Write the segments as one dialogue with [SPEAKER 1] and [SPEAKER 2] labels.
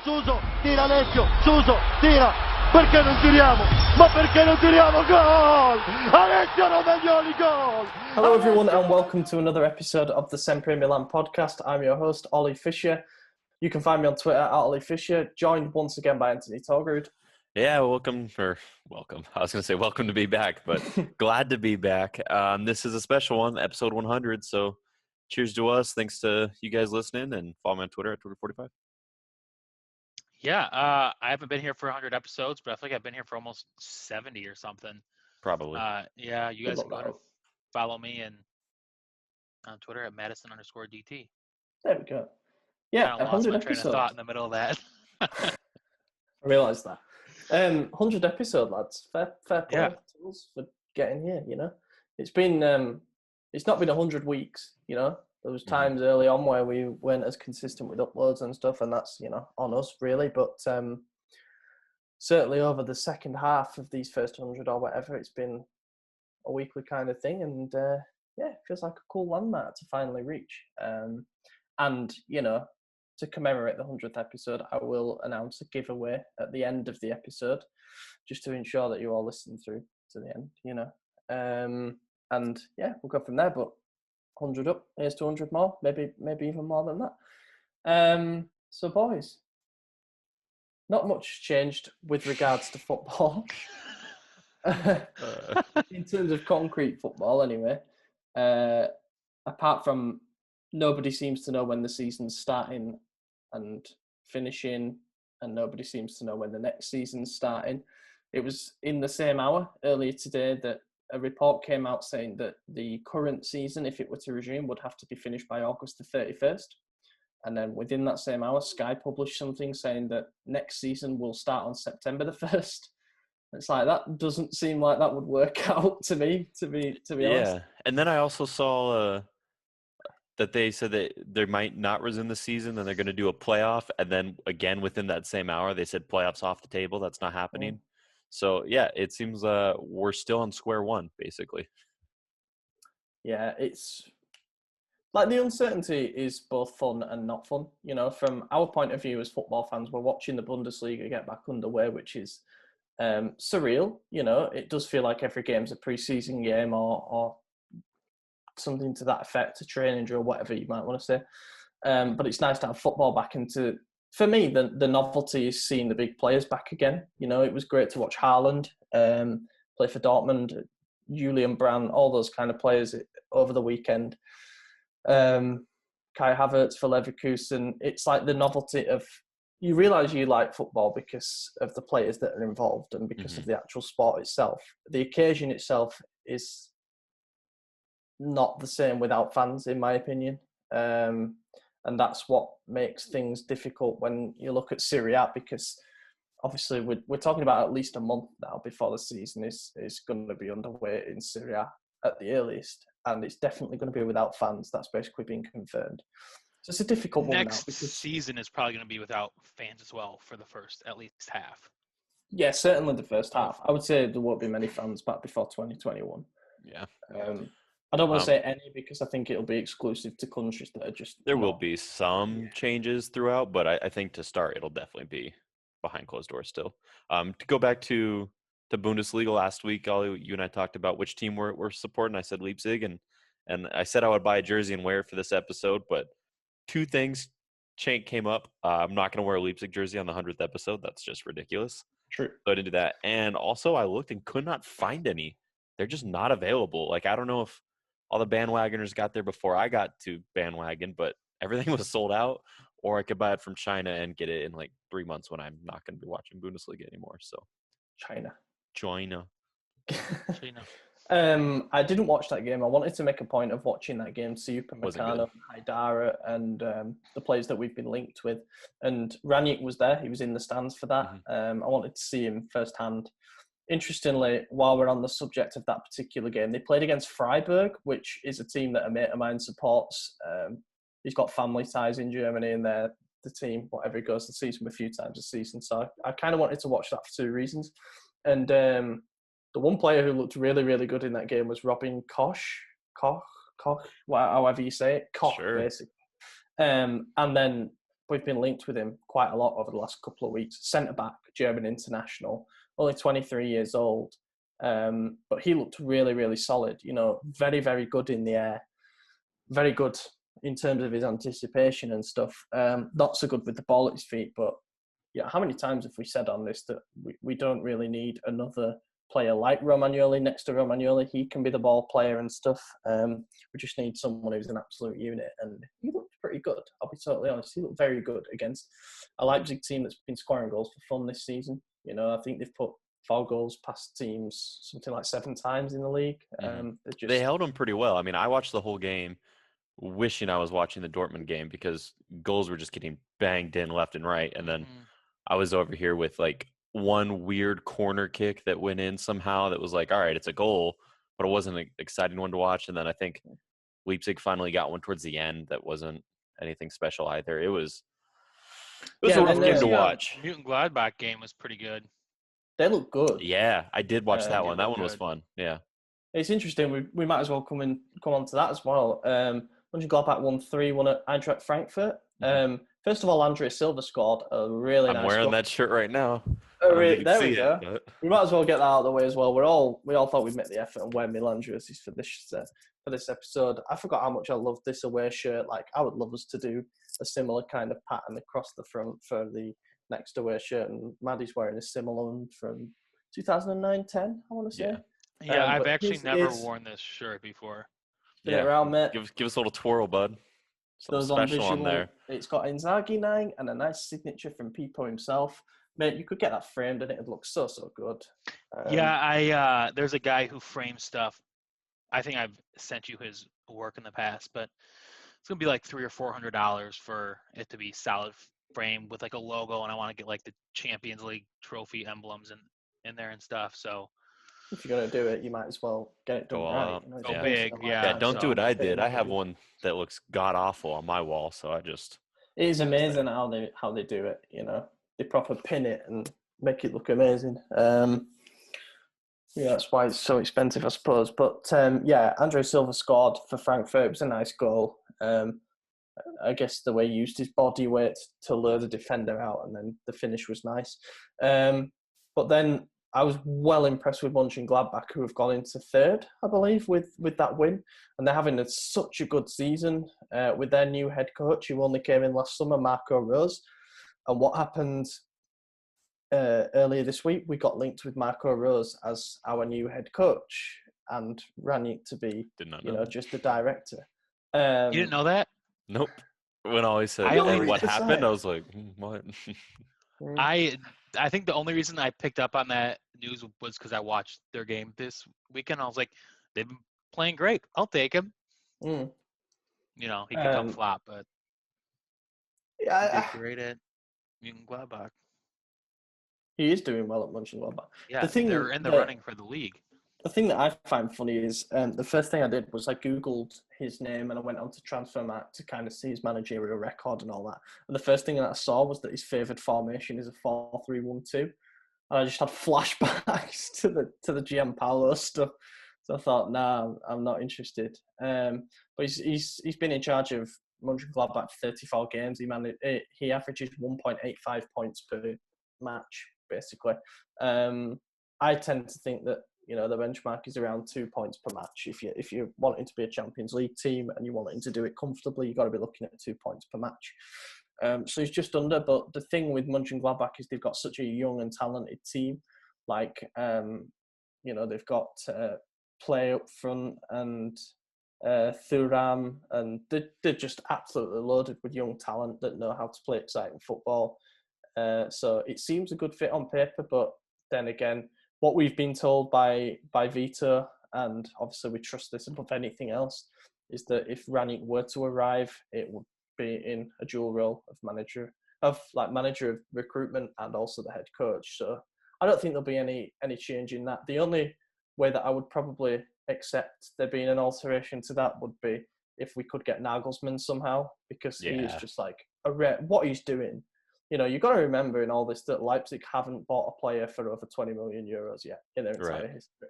[SPEAKER 1] Suso, tira Alessio, Suso, tira, perché non tiriamo? Ma perché non tiriamo? Goal! Alessio Romagnoli, goal!
[SPEAKER 2] Hello everyone and welcome to another episode of the SempreMilan podcast. I'm your host, Ollie Fisher. You can find me on Twitter at Ollie Fisher, joined once again by Anthony Tolgrud.
[SPEAKER 3] Yeah, welcome. I was going to say welcome to be back, but glad to be back. This is a special one, episode 100, so cheers to us. Thanks to you guys listening, and follow me on Twitter at Twitter45.
[SPEAKER 4] Yeah, I haven't been here for 100 episodes, but I feel like I've been here for almost 70 or something.
[SPEAKER 3] Probably.
[SPEAKER 4] Yeah, you guys can go ahead and follow me on Twitter at Madison_DT.
[SPEAKER 2] There we go. Yeah,
[SPEAKER 4] I lost
[SPEAKER 2] 100
[SPEAKER 4] my
[SPEAKER 2] episodes.
[SPEAKER 4] train of thought in the middle of that.
[SPEAKER 2] I realised that. 100 episode, lads. Fair play to us for getting here, you know. It's been, it's not been 100 weeks, you know. There was times early on where we weren't as consistent with uploads and stuff, and that's, you know, on us really. But certainly over the second half of these first 100 or whatever, it's been a weekly kind of thing, and yeah, it feels like a cool landmark to finally reach. And you know, to commemorate the 100th episode, I will announce a giveaway at the end of the episode, just to ensure that you all listen through to the end, you know. And yeah, we'll go from there. But 100 up, here's 200 more, maybe even more than that. So boys, not much changed with regards to football. In terms of concrete football anyway, apart from nobody seems to know when the season's starting and finishing, and nobody seems to know when the next season's starting. It was in the same hour earlier today that a report came out saying that the current season, if it were to resume, would have to be finished by August the 31st. And then within that same hour, Sky published something saying that next season will start on September the 1st. It's like, that doesn't seem like that would work out to me, to be honest.
[SPEAKER 3] Yeah, and then I also saw that they said that they might not resume the season, and they're going to do a playoff, and then again within that same hour, they said playoffs off the table. That's not happening. So, yeah, it seems we're still on square one, basically.
[SPEAKER 2] Yeah, it's like the uncertainty is both fun and not fun. You know, from our point of view as football fans, we're watching the Bundesliga get back underway, which is surreal. You know, it does feel like every game's a pre-season game or something to that effect, a training drill, whatever you might want to say. But it's nice to have football back into... For me, the novelty is seeing the big players back again. You know, it was great to watch Haaland play for Dortmund, Julian Brandt, all those kind of players over the weekend. Kai Havertz for Leverkusen. It's like the novelty of... You realise you like football because of the players that are involved and because of the actual sport itself. The occasion itself is not the same without fans, in my opinion. And that's what makes things difficult when you look at Serie A, because obviously we're talking about at least a month now before the season is going to be underway in Serie A at the earliest, and it's definitely going to be without fans. That's basically been confirmed. So it's a difficult one now.
[SPEAKER 4] Next season is probably going to be without fans as well for the first at least half.
[SPEAKER 2] Yeah, certainly the first half. I would say there won't be many fans back before 2021.
[SPEAKER 3] Yeah.
[SPEAKER 2] I don't want to say any because I think it'll be exclusive to countries that are just...
[SPEAKER 3] There will be some changes throughout, but I think to start, it'll definitely be behind closed doors still. To go back to Bundesliga last week, Ollie, you and I talked about which team we're supporting. I said Leipzig, and I said I would buy a jersey and wear it for this episode, but two things came up. I'm not going to wear a Leipzig jersey on the 100th episode. That's just ridiculous.
[SPEAKER 2] True.
[SPEAKER 3] So I didn't do that. And also, I looked and could not find any. They're just not available. Like, I don't know if all the bandwagoners got there before I got to bandwagon, but everything was sold out, or I could buy it from China and get it in like 3 months when I'm not going to be watching Bundesliga anymore. So
[SPEAKER 2] China. I didn't watch that game. I wanted to make a point of watching that game, see Upamecano, Haidara, and the players that we've been linked with. And Ranić was there. He was in the stands for that. I wanted to see him firsthand. Interestingly, while we're on the subject of that particular game, they played against Freiburg, which is a team that a mate of mine supports. He's got family ties in Germany, and they're the team, whatever he goes to see them a few times a season. So I kind of wanted to watch that for two reasons. And the one player who looked really, really good in that game was Robin Koch, however you say it, Koch, basically. And then we've been linked with him quite a lot over the last couple of weeks. Centre back, German international, only 23 years old, but he looked really, really solid. You know, very, very good in the air, very good in terms of his anticipation and stuff. Not so good with the ball at his feet, but yeah, how many times have we said on this that we don't really need another player like Romagnoli next to Romagnoli? He can be the ball player and stuff. We just need someone who's an absolute unit, and he looked pretty good. I'll be totally honest. He looked very good against a Leipzig team that's been scoring goals for fun this season. You know, I think they've put 4 goals past teams something like 7 times in the league.
[SPEAKER 3] They held him pretty well. I mean, I watched the whole game wishing I was watching the Dortmund game because goals were just getting banged in left and right. And then I was over here with like one weird corner kick that went in somehow that was like, all right, it's a goal, but it wasn't an exciting one to watch. And then I think Leipzig finally got one towards the end that wasn't anything special either. It was a rough game to watch.
[SPEAKER 4] Newton Gladbach game was pretty good.
[SPEAKER 2] They look good.
[SPEAKER 3] Yeah, I did watch that one. That one was fun. Yeah.
[SPEAKER 2] It's interesting. We might as well come on to that as well. Mönchengladbach won 3-1 at Eintracht Frankfurt. First of all, Andre Silva scored a really nice goal.
[SPEAKER 3] I'm wearing that shirt right now.
[SPEAKER 2] There we go. We might as well get that out of the way as well. We all thought we'd make the effort and wear Milan jerseys for this episode. I forgot how much I love this away shirt. Like, I would love us to do a similar kind of pattern across the front for the next away shirt. And Maddie's wearing a similar one from 2009-10, I want to say.
[SPEAKER 4] Yeah, I've actually never worn this shirt before.
[SPEAKER 2] Yeah, around, mate.
[SPEAKER 3] Give us a little twirl, bud. Something special on there. It's
[SPEAKER 2] got Inzaghi 9 and a nice signature from Pipo himself. Mate, you could get that framed and it'd look so good.
[SPEAKER 4] There's a guy who frames stuff. I think I've sent you his work in the past, but it's gonna be like $300 or $400 for it to be solid framed with like a logo, and I want to get like the Champions League trophy emblems in there and stuff. So
[SPEAKER 2] if you're gonna do it, you might as well get it done right.
[SPEAKER 4] Go big,
[SPEAKER 3] don't do what I did. I have one that looks god awful on my wall, so I just.
[SPEAKER 2] It is amazing how they do it. You know, they proper pin it and make it look amazing. That's why it's so expensive, I suppose. But Andre Silva scored for Frankfurt. It was a nice goal. I guess the way he used his body weight to lure the defender out, and then the finish was nice. But then I was well impressed with Mönchengladbach, who have gone into third, I believe, with that win. And they're having such a good season with their new head coach, who only came in last summer, Marco Rose. And what happened earlier this week, we got linked with Marco Rose as our new head coach and Ranić to be, just the director.
[SPEAKER 4] You didn't know that?
[SPEAKER 3] Nope. When I always said, what happened? I was like, what?
[SPEAKER 4] I think the only reason I picked up on that news was because I watched their game this weekend. I was like, they've been playing great. I'll take him. He could come flop, but he did great at Mönchengladbach.
[SPEAKER 2] He is doing well at Mönchengladbach.
[SPEAKER 4] Yeah, they're in the running for the league.
[SPEAKER 2] The thing that I find funny is the first thing I did was I Googled his name and I went onto Transfermarkt to kind of see his managerial record and all that. And the first thing that I saw was that his favoured formation is a 4-3-1-2. And I just had flashbacks to the Gianpaolo stuff. So I thought, nah, I'm not interested. But he's been in charge of Mönchengladbach for 34 games. He averages 1.85 points per match, basically. I tend to think that the benchmark is around 2 points per match. If you're wanting to be a Champions League team and you're wanting to do it comfortably, you've got to be looking at 2 points per match. So he's just under. But the thing with Mönchengladbach is they've got such a young and talented team. Like, they've got Play up front and Thuram, and they're just absolutely loaded with young talent that know how to play exciting football. So it seems a good fit on paper, but then again, what we've been told by Vito, and obviously we trust this above anything else, is that if Ranić were to arrive, it would be in a dual role of manager of recruitment and also the head coach. So I don't think there'll be any change in that. The only way that I would probably accept there being an alteration to that would be if we could get Nagelsmann somehow, because he is just like what he's doing. You've got to remember in all this that Leipzig haven't bought a player for over 20 million euros yet in their entire history.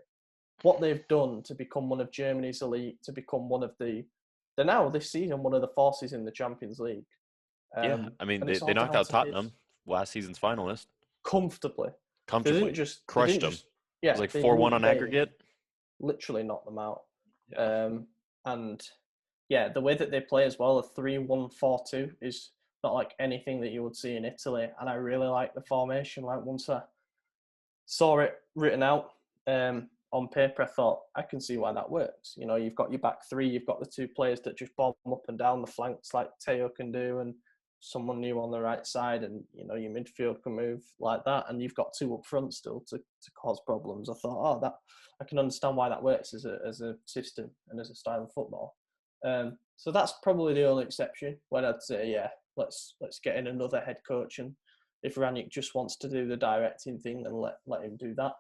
[SPEAKER 2] What they've done to become one of Germany's elite, to become they're now this season one of the forces in the Champions League.
[SPEAKER 3] I mean,
[SPEAKER 2] and
[SPEAKER 3] they,
[SPEAKER 2] it's
[SPEAKER 3] they
[SPEAKER 2] all
[SPEAKER 3] knocked
[SPEAKER 2] down
[SPEAKER 3] out
[SPEAKER 2] to
[SPEAKER 3] Tottenham, last season's finalist,
[SPEAKER 2] comfortably. They
[SPEAKER 3] comfortably.
[SPEAKER 2] didn't just
[SPEAKER 3] Crushed them. It
[SPEAKER 2] yeah,
[SPEAKER 3] was like
[SPEAKER 2] they
[SPEAKER 3] 4-1 on
[SPEAKER 2] they
[SPEAKER 3] aggregate.
[SPEAKER 2] literally knocked them out.
[SPEAKER 3] Yeah.
[SPEAKER 2] And yeah, the way that they play as well, a 3-1-4-2 is not like anything that you would see in Italy. And I really like the formation. Like once I saw it written out on paper, I thought I can see why that works. You know, you've got your back three, you've got the two players that just bomb up and down the flanks like Teo can do, and someone new on the right side, and you know your midfield can move like that, and you've got two up front still to cause problems. I thought, oh, that I can understand why that works as a system and as a style of football. So that's probably the only exception when I'd say, yeah, let's get in another head coach, and if Ranić just wants to do the directing thing, then let him do that.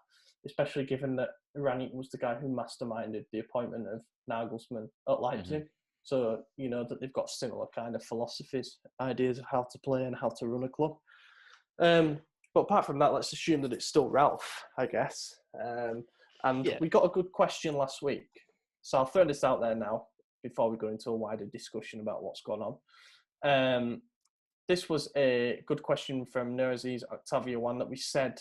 [SPEAKER 2] Especially given that Ranić was the guy who masterminded the appointment of Nagelsmann at Leipzig. So, you know, that they've got similar kind of philosophies, ideas of how to play and how to run a club. But apart from that, let's assume that it's still Ralph, I guess. We got a good question last week. So I'll throw this out there now before we go into a wider discussion about what's going on. This was a good question from Nuraziz Octavia, one that we said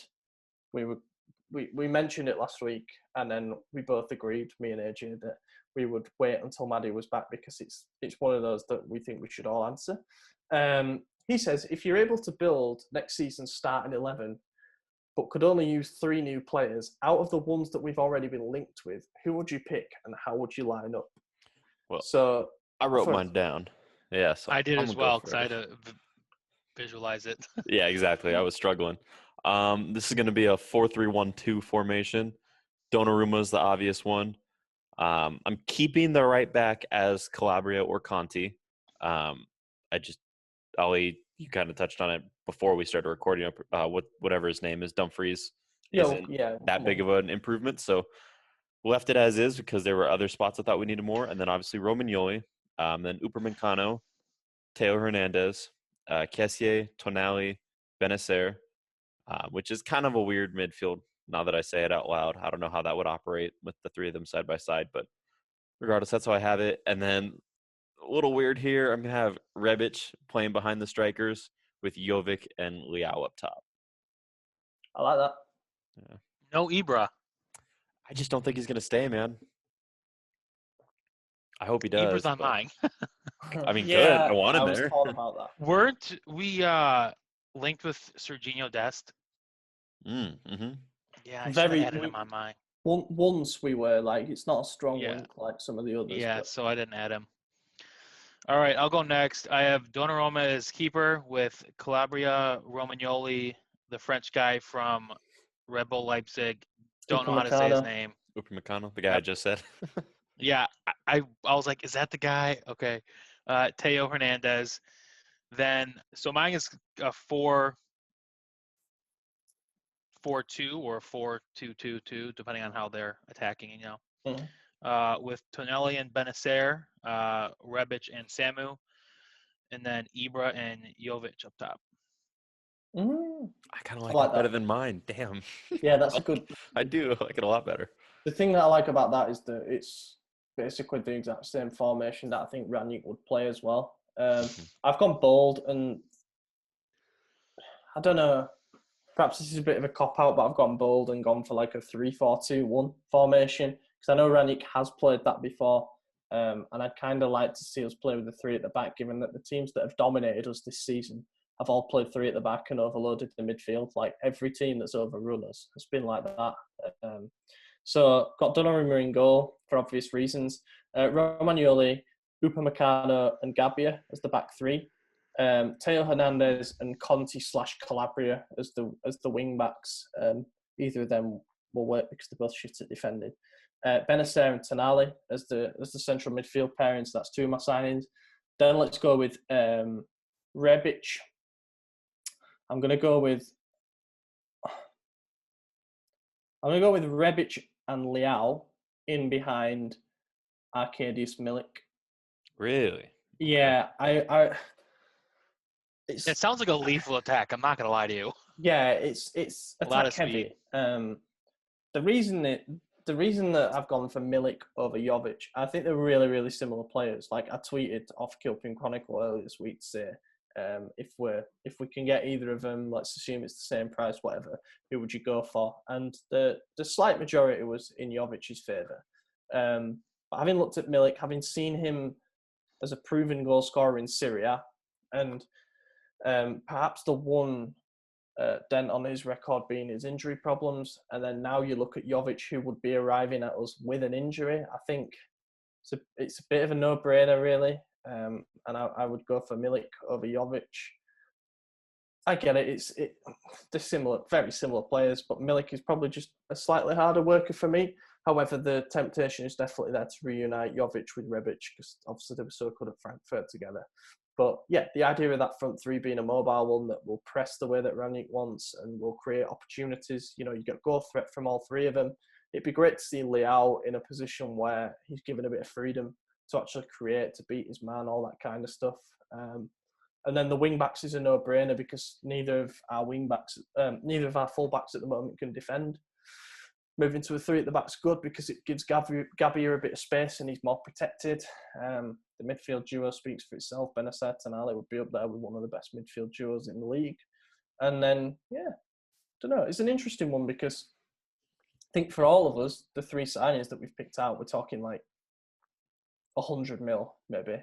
[SPEAKER 2] we mentioned it last week, and then we both agreed, me and AJ, that we would wait until Maddie was back because it's one of those that we think we should all answer. He says, if you're able to build next season's starting 11, but could only use 3 new players, out of the ones that we've already been linked with, who would you pick and how would you line up?
[SPEAKER 3] Well,
[SPEAKER 2] so
[SPEAKER 3] I wrote mine down. Yeah, so
[SPEAKER 4] I did
[SPEAKER 3] I'm
[SPEAKER 4] as
[SPEAKER 3] gonna go
[SPEAKER 4] well because I had
[SPEAKER 3] first.
[SPEAKER 4] to visualize it.
[SPEAKER 3] Yeah, exactly. I was struggling. This is going to be a 4-3-1-2 formation. Donnarumma is the obvious one. I'm keeping the right back as Calabria or Conti. Ollie, you kind of touched on it before we started recording. Whatever his name is, Dumfries, isn't that big of an improvement. So left it as is because there were other spots I thought we needed more. And then obviously Romagnoli, then Upamecano, Teo Hernandez, Kessié, Tonali, Benacer, which is kind of a weird midfield now that I say it out loud. I don't know how that would operate with the 3 of them side by side, but regardless, that's how I have it. And then a little weird here, I'm going to have Rebic playing behind the strikers with Jovic and Leao up top.
[SPEAKER 2] I like that.
[SPEAKER 3] Yeah.
[SPEAKER 4] No Ibra.
[SPEAKER 3] I just don't think he's going to stay, man. I hope he does.
[SPEAKER 4] Ibra's on mine.
[SPEAKER 3] I mean, good. I want him
[SPEAKER 2] I was
[SPEAKER 3] there.
[SPEAKER 2] thought about that.
[SPEAKER 4] Weren't we linked with Serginho Dest?
[SPEAKER 3] Mm-hmm.
[SPEAKER 4] Yeah, I should have added him on mine.
[SPEAKER 2] Once we were, like, it's not a strong link like some of the others.
[SPEAKER 4] Yeah,
[SPEAKER 2] but...
[SPEAKER 4] so I didn't add him. All right, I'll go next. I have Donnarumma as keeper with Calabria, Romagnoli, the French guy from Red Bull Leipzig. Don't know how to say his name.
[SPEAKER 3] Upamecano, the guy I just said.
[SPEAKER 4] Yeah, I was like, is that the guy? Okay. Teo Hernandez. Then, so mine is a 4-4-2 or 4-2-2-2, depending on how they're attacking, you know.
[SPEAKER 2] Mm-hmm.
[SPEAKER 4] With Tonelli and Benacer, Rebic and Samu, and then Ibra and Jovic up top.
[SPEAKER 2] Mm-hmm.
[SPEAKER 3] I kind of like it better than mine. Damn.
[SPEAKER 2] Yeah, that's a good.
[SPEAKER 3] I do like it a lot better.
[SPEAKER 2] The thing that I like about that is that it's basically the exact same formation that I think Ranić would play as well. I've gone bold, and I don't know. Perhaps this is a bit of a cop-out, but I've gone bold and gone for like a 3-4-2-1 formation because I know Ranić has played that before, and I'd kind of like to see us play with the 3 at the back, given that the teams that have dominated us this season have all played 3 at the back and overloaded the midfield. Like every team that's overrun us has been like that. So got Donnarumma in goal for obvious reasons. Romagnoli, Upamecano, and Gabbia as the back 3. Teo Hernandez and Conti/Calabria as the wing backs. Either of them will work because they're both shit at defending. Benacer and Tonali as the central midfield pairings. That's 2 of my signings. Then let's go with Rebic. I'm gonna go with Rebic and Leao in behind Arkadiusz Milik.
[SPEAKER 3] Really?
[SPEAKER 2] Yeah,
[SPEAKER 4] It sounds like a lethal attack. I'm not gonna lie to you.
[SPEAKER 2] Yeah, it's attack heavy. The reason that I've gone for Milik over Jovic, I think they're really, really similar players. Like I tweeted off Kilpin Chronicle earlier this week to say If we can get either of them, let's assume it's the same price, whatever, who would you go for? And the slight majority was in Jovic's favour. But having looked at Milik, having seen him as a proven goal scorer in Serie A, and perhaps the one dent on his record being his injury problems, and then now you look at Jovic, who would be arriving at us with an injury, I think it's a bit of a no-brainer, really. And I would go for Milik over Jovic. I get it. They're similar, very similar players, but Milik is probably just a slightly harder worker for me. However, the temptation is definitely there to reunite Jovic with Rebic, because obviously they were so good at Frankfurt together. But yeah, the idea of that front three being a mobile one that will press the way that Rangnick wants and will create opportunities. You get goal threat from all three of them. It'd be great to see Leao in a position where he's given a bit of freedom to actually create, to beat his man, all that kind of stuff. And then the wing backs is a no-brainer because neither of our full-backs at the moment can defend. Moving to a three at the back's good because it gives Gabby a bit of space and he's more protected. The midfield duo speaks for itself. Benacer and Ali would be up there with one of the best midfield duos in the league. And then, don't know. It's an interesting one because I think for all of us, the three signings that we've picked out, we're talking like 100 mil, maybe.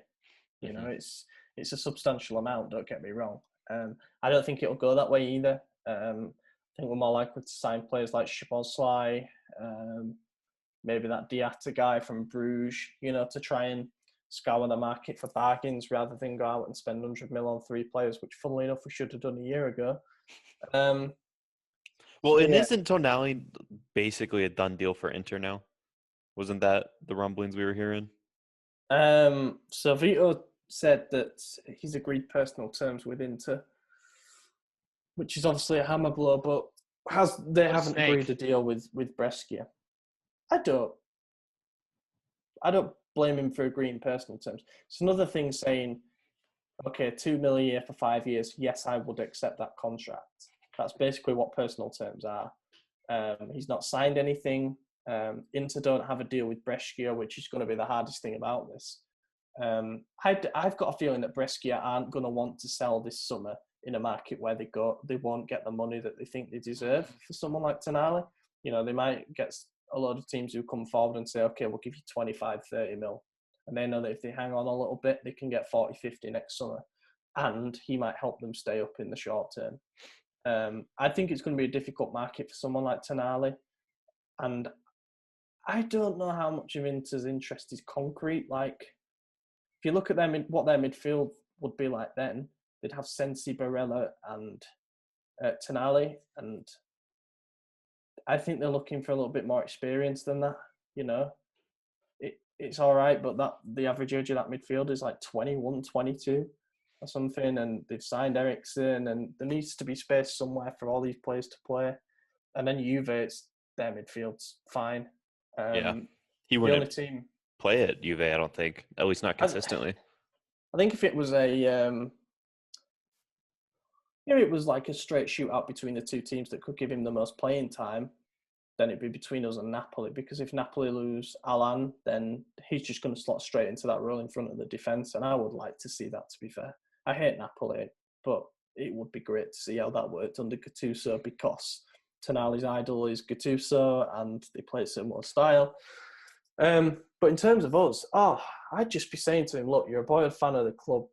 [SPEAKER 2] It's a substantial amount, don't get me wrong. I don't think it'll go that way either. I think we're more likely to sign players like Szoboszlai, maybe that Diatta guy from Bruges, to try and scour the market for bargains rather than go out and spend 100 mil on three players, which funnily enough we should have done a year ago.
[SPEAKER 3] Isn't Tonali basically a done deal for Inter now? Wasn't that the rumblings we were hearing?
[SPEAKER 2] So Vito said that he's agreed personal terms with Inter, which is obviously a hammer blow, but they haven't agreed a deal with Brescia. I don't blame him for agreeing personal terms. It's another thing saying, okay, 2 million a year for 5 years. Yes, I would accept that contract. That's basically what personal terms are. He's not signed anything. Inter don't have a deal with Brescia, which is going to be the hardest thing about this. I've got a feeling that Brescia aren't going to want to sell this summer in a market where they won't get the money that they think they deserve for someone like Tonali. They might get a lot of teams who come forward and say, okay, we'll give you 25, 30 mil. And they know that if they hang on a little bit, they can get 40, 50 next summer. And he might help them stay up in the short term. I think it's going to be a difficult market for someone like Tonali. And I don't know how much of Inter's interest is concrete. Like, if you look at them, what their midfield would be like then, they'd have Sensi, Barella, and Tonali. And I think they're looking for a little bit more experience than that. It's all right, but the average age of that midfield is like 21, 22 or something. And they've signed Eriksen, and there needs to be space somewhere for all these players to play. And then Juve, their midfield's fine.
[SPEAKER 3] He wouldn't play at Juve, I don't think. At least not consistently.
[SPEAKER 2] I think if it was it was like a straight shootout between the two teams that could give him the most playing time, then it'd be between us and Napoli. Because if Napoli lose Alan, then he's just going to slot straight into that role in front of the defence. And I would like to see that, to be fair. I hate Napoli, but it would be great to see how that worked under Gattuso, because Tonali's idol is Gattuso and they play a similar style. But in terms of us, I'd just be saying to him, look, you're a boyhood fan of the club.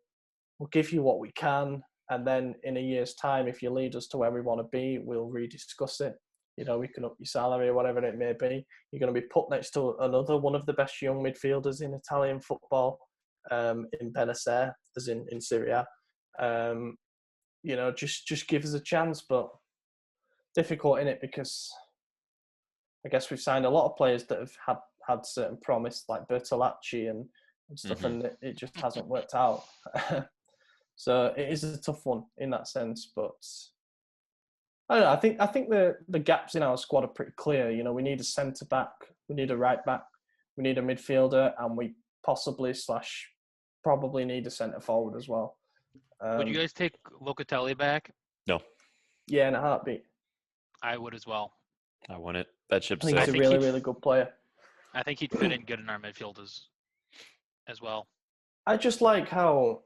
[SPEAKER 2] We'll give you what we can. And then in a year's time, if you lead us to where we want to be, we'll rediscuss it. We can up your salary or whatever it may be. You're going to be put next to another one of the best young midfielders in Italian football, in Benacer, as in Serie A. Just give us a chance, but difficult in it because I guess we've signed a lot of players that have had certain promise, like Bertolacci and stuff, and it just hasn't worked out. So it is a tough one in that sense, but I don't know. I think the gaps in our squad are pretty clear. We need a centre back, we need a right back, we need a midfielder, and we probably need a centre forward as well.
[SPEAKER 4] Would you guys take Locatelli back?
[SPEAKER 3] No.
[SPEAKER 2] Yeah, in a heartbeat.
[SPEAKER 4] I would as well.
[SPEAKER 3] I want it. That ship's
[SPEAKER 2] I think he's a really, really good player.
[SPEAKER 4] I think he'd fit in good in our midfield as well.
[SPEAKER 2] I just like how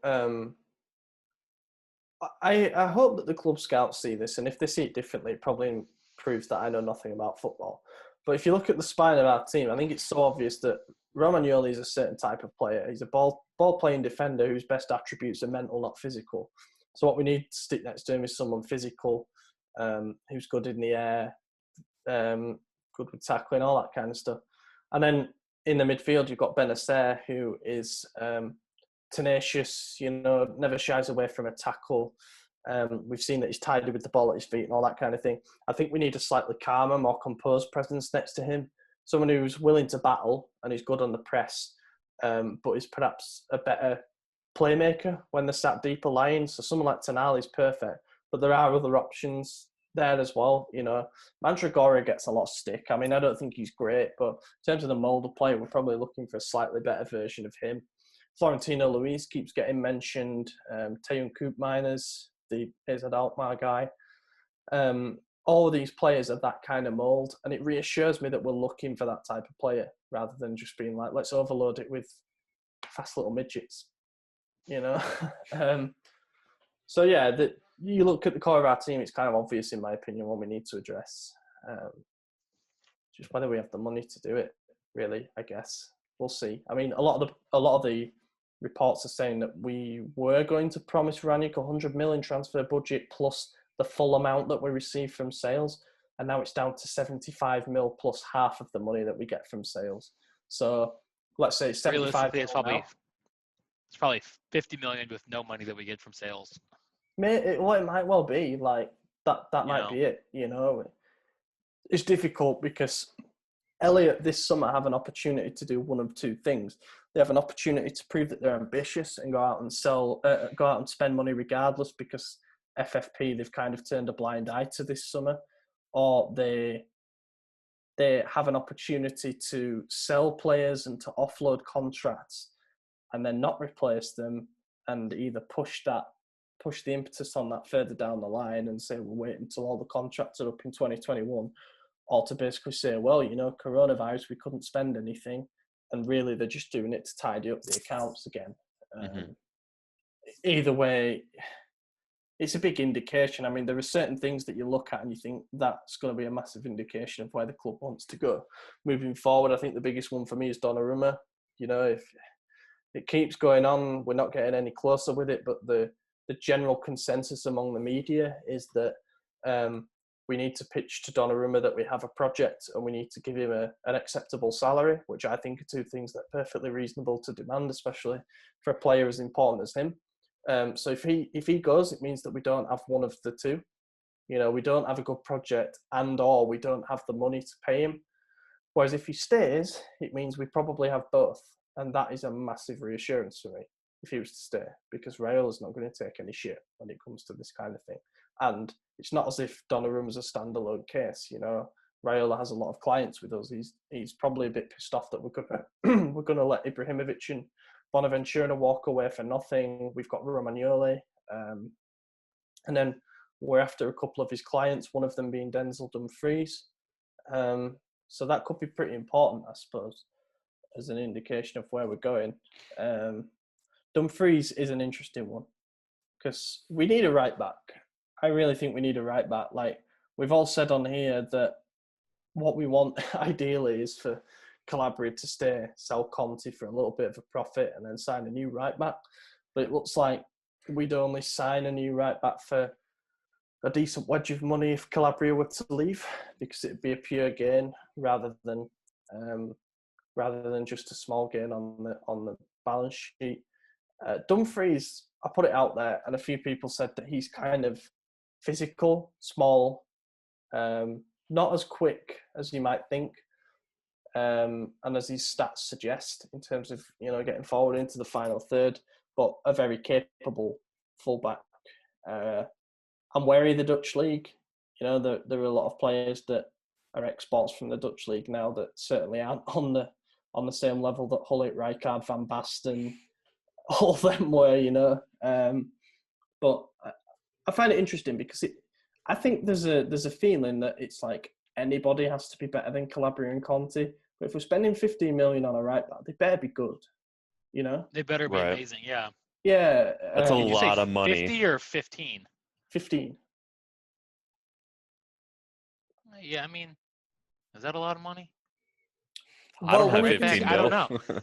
[SPEAKER 2] I hope that the club scouts see this, and if they see it differently, it probably proves that I know nothing about football. But if you look at the spine of our team, I think it's so obvious that Romagnoli is a certain type of player. He's a ball-playing defender whose best attributes are mental, not physical. So what we need to stick next to him is someone physical, who's good in the air, good with tackling, all that kind of stuff. And then in the midfield, you've got Benacer, who is tenacious, never shies away from a tackle. We've seen that he's tidy with the ball at his feet and all that kind of thing. I think we need a slightly calmer, more composed presence next to him. Someone who's willing to battle and is good on the press, but is perhaps a better playmaker when they're sat deeper lying. So someone like Tonali is perfect, but there are other options there as well. Mandragora gets a lot of stick. I mean, I don't think he's great, but in terms of the mould of play, we're probably looking for a slightly better version of him. Florentino Luis keeps getting mentioned. Tayun Koopmeiners, the AZ Alkmaar guy. All of these players are that kind of mould, and it reassures me that we're looking for that type of player rather than just being like, let's overload it with fast little midgets, So yeah, you look at the core of our team, it's kind of obvious, in my opinion, what we need to address. Just whether we have the money to do it, really, I guess. We'll see. I mean, a lot of the reports are saying that we were going to promise Ranić 100 million transfer budget plus the full amount that we receive from sales, and now it's down to 75 mil plus half of the money that we get from sales. So let's say 75
[SPEAKER 4] realistically, it's probably 50 million with no money that we get from sales.
[SPEAKER 2] It might well be like that. That might be it. It's difficult because Elliot this summer have an opportunity to do one of two things. They have an opportunity to prove that they're ambitious and go out and spend money regardless, because FFP, they've kind of turned a blind eye to this summer, or they have an opportunity to sell players and to offload contracts and then not replace them, and either push the impetus on that further down the line and say we'll wait until all the contracts are up in 2021, or to basically say, well, coronavirus, we couldn't spend anything, and really they're just doing it to tidy up the accounts again. Either way, it's a big indication. I mean, there are certain things that you look at and you think that's going to be a massive indication of where the club wants to go moving forward. I think the biggest one for me is Donnarumma. If it keeps going on, we're not getting any closer with it, but the general consensus among the media is that we need to pitch to Donnarumma that we have a project and we need to give him an acceptable salary, which I think are two things that are perfectly reasonable to demand, especially for a player as important as him. So if he goes, it means that we don't have one of the two. We don't have a good project or we don't have the money to pay him. Whereas if he stays, it means we probably have both. And that is a massive reassurance for me if he was to stay, because Rayola's not going to take any shit when it comes to this kind of thing. And it's not as if Donnarumma's a standalone case. Raiola has a lot of clients with us. He's probably a bit pissed off that we're gonna let Ibrahimovic and Bonaventura walk away for nothing. We've got Romagnoli, and then we're after a couple of his clients, one of them being Denzel Dumfries. So that could be pretty important, I suppose, as an indication of where we're going. Dumfries is an interesting one because we need a right back. I really think we need a right back. Like we've all said on here that what we want ideally is for Calabria to stay, sell Conte for a little bit of a profit and then sign a new right back. But it looks like we'd only sign a new right back for a decent wedge of money if Calabria were to leave, because it'd be a pure gain rather than just a small gain on the balance sheet. Dumfries, I put it out there, and a few people said that he's kind of physical, small, not as quick as you might think, and as his stats suggest in terms of getting forward into the final third, but a very capable fullback. I'm wary of the Dutch league. There are a lot of players that are exports from the Dutch league now that certainly aren't on the same level that Gullit, Rijkaard, Van Basten, all of them were. But I find it interesting because I think there's a feeling that it's like anybody has to be better than Calabria and Conte. But if we're spending 15 million on a right back, they better be good.
[SPEAKER 4] They better be amazing, yeah.
[SPEAKER 2] Yeah,
[SPEAKER 3] That's a
[SPEAKER 4] Did you say
[SPEAKER 3] lot of money.
[SPEAKER 4] 50 or 15?
[SPEAKER 2] 15.
[SPEAKER 4] Yeah, I mean, is that a lot of money?
[SPEAKER 3] I don't have
[SPEAKER 2] when you
[SPEAKER 3] 15
[SPEAKER 4] I don't
[SPEAKER 3] mil.
[SPEAKER 4] know.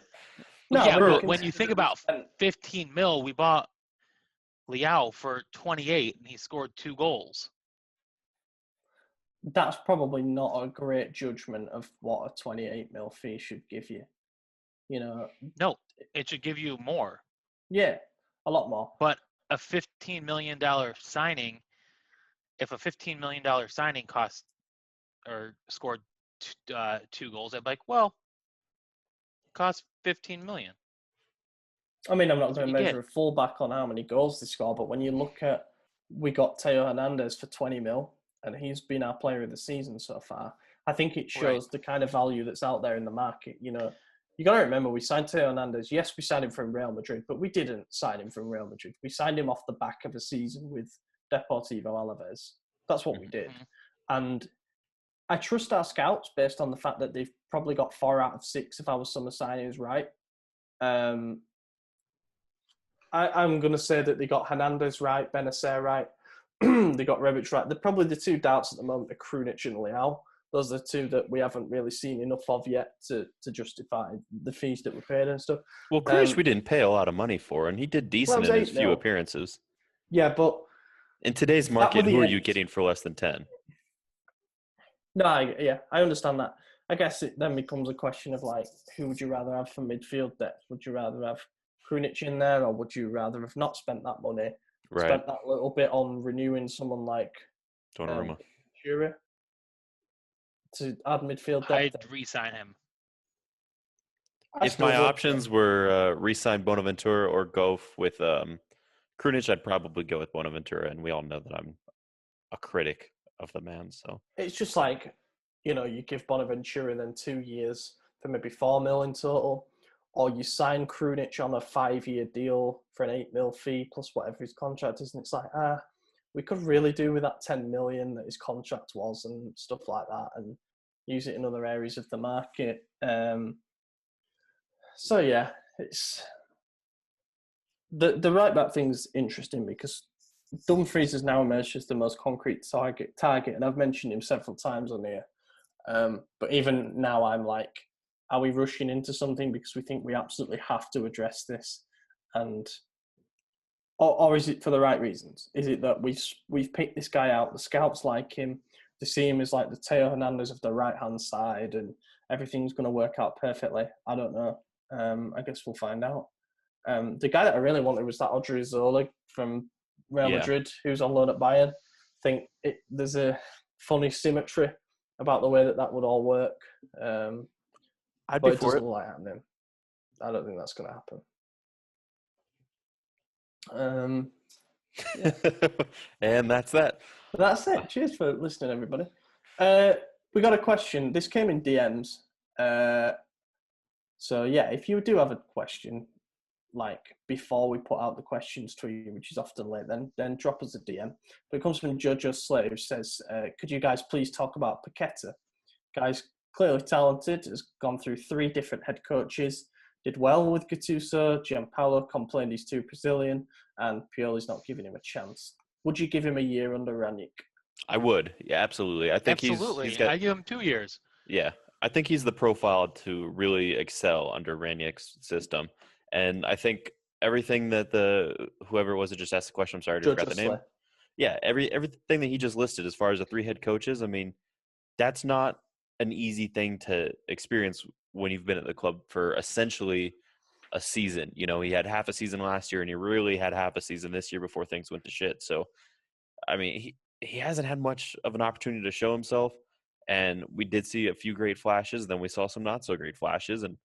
[SPEAKER 2] No,
[SPEAKER 4] Yeah,
[SPEAKER 2] when
[SPEAKER 4] but when
[SPEAKER 2] consider
[SPEAKER 4] you think
[SPEAKER 2] that we
[SPEAKER 4] about
[SPEAKER 2] spent-
[SPEAKER 4] 15 mil, we bought Liao for 28, and he scored 2 goals.
[SPEAKER 2] that's probably not a great judgment of what a 28 mil fee should give you. You know,
[SPEAKER 4] No, it should give you more.
[SPEAKER 2] yeah, a lot more.
[SPEAKER 4] But a $15 million signing, if a $15 million signing cost or scored 2 goals, I'd be like, well, it costs 15 million.
[SPEAKER 2] I mean, I'm not
[SPEAKER 4] That's
[SPEAKER 2] going
[SPEAKER 4] what
[SPEAKER 2] to
[SPEAKER 4] you
[SPEAKER 2] measure a fullback on how many goals they score, but when you look at, we got Teo Hernandez for 20 mil, and he's been our player of the season so far. I think it shows the kind of value that's out there in the market. You know, you got to remember, we signed Teo Hernandez. Yes, we signed him from Real Madrid, but we didn't sign him from Real Madrid. We signed him off the back of a season with Deportivo Alaves. That's what we did.
[SPEAKER 4] Mhm.
[SPEAKER 2] And I trust our scouts based on the fact that they've probably got 4 out of 6 if our summer signings right. I'm going to say that they got Hernandez right, Benacer right, they got Rebic right. They're probably the 2 doubts at the moment are Krunic and Leao. Those are the 2 that we haven't really seen enough of yet to justify the fees that we paid and stuff.
[SPEAKER 3] Well, Krunic we didn't pay a lot of money for, and he did decent in his
[SPEAKER 2] 8
[SPEAKER 3] few
[SPEAKER 2] mil.
[SPEAKER 3] appearances.
[SPEAKER 2] Yeah, but
[SPEAKER 3] In today's
[SPEAKER 2] that
[SPEAKER 3] market,
[SPEAKER 2] were
[SPEAKER 3] who
[SPEAKER 2] the
[SPEAKER 3] are you
[SPEAKER 2] ends.
[SPEAKER 3] getting for less than 10?
[SPEAKER 2] No, I understand that. I guess it then becomes a question of like, who would you rather have for midfield depth? Would you rather have Krunic in there, or would you rather have not spent that money,
[SPEAKER 3] Right.
[SPEAKER 2] spent that little bit on renewing someone like
[SPEAKER 3] Donnarumma.
[SPEAKER 2] Shura to add midfield
[SPEAKER 4] I'd
[SPEAKER 2] depth?
[SPEAKER 4] re-sign him.
[SPEAKER 3] If my options were re-sign Bonaventura or go with Krunic, I'd probably go with Bonaventura, and we all know that I'm a critic of the man. So
[SPEAKER 2] it's just like, you know, you give Bonaventura then 2 years for maybe 4 mil in total, or you sign Krunic on a 5-year deal for an 8 mil fee plus whatever his contract is, and it's like, we could really do with that 10 million that his contract was and stuff like that, and use it in other areas of the market. So yeah, it's the right back thing's interesting because Dumfries has now emerged as the most concrete target, and I've mentioned him several times on here. But even now, I'm like, are we rushing into something because we think we absolutely have to address this, and or is it for the right reasons? Is it that we've picked this guy out, the scouts like him, they see him as like the Teo Hernandez of the right hand side, and everything's going to work out perfectly? I don't know. I guess we'll find out. The guy that I really wanted was that Odriozola from Real Madrid, who's on loan at Bayern. I think there's a funny symmetry about the way that would all work.
[SPEAKER 3] I'd
[SPEAKER 2] but
[SPEAKER 3] be
[SPEAKER 2] it
[SPEAKER 3] for
[SPEAKER 2] doesn't
[SPEAKER 3] it.
[SPEAKER 2] look like happening. I don't think that's going to happen.
[SPEAKER 3] And that's that.
[SPEAKER 2] That's it. Cheers for listening, everybody. We got a question. This came in DMs. So yeah, if you do have a question, like before we put out the questions to you, which is often late, then drop us a DM. But it comes from Jojo Slay, who says, could you guys please talk about Paqueta? Guy's clearly talented, has gone through 3 different head coaches, did well with Gattuso, Gianpaolo complained he's too Brazilian, and Pioli's not giving him a chance. Would you give him a year under Ranić?
[SPEAKER 3] I would. Yeah, absolutely. I think
[SPEAKER 4] Absolutely.
[SPEAKER 3] he's got.
[SPEAKER 4] I give him 2 years.
[SPEAKER 3] Yeah, I think he's the profile to really excel under Ranić's system, and I think everything that whoever it was that just asked the question, I'm sorry, I just forgot the name. Yeah, everything that he just listed as far as the 3 head coaches, I mean, that's not an easy thing to experience when you've been at the club for essentially a season. You know, he had half a season last year, and he really had half a season this year before things went to shit. So, I mean, he hasn't had much of an opportunity to show himself. And we did see a few great flashes. Then we saw some not so great flashes. And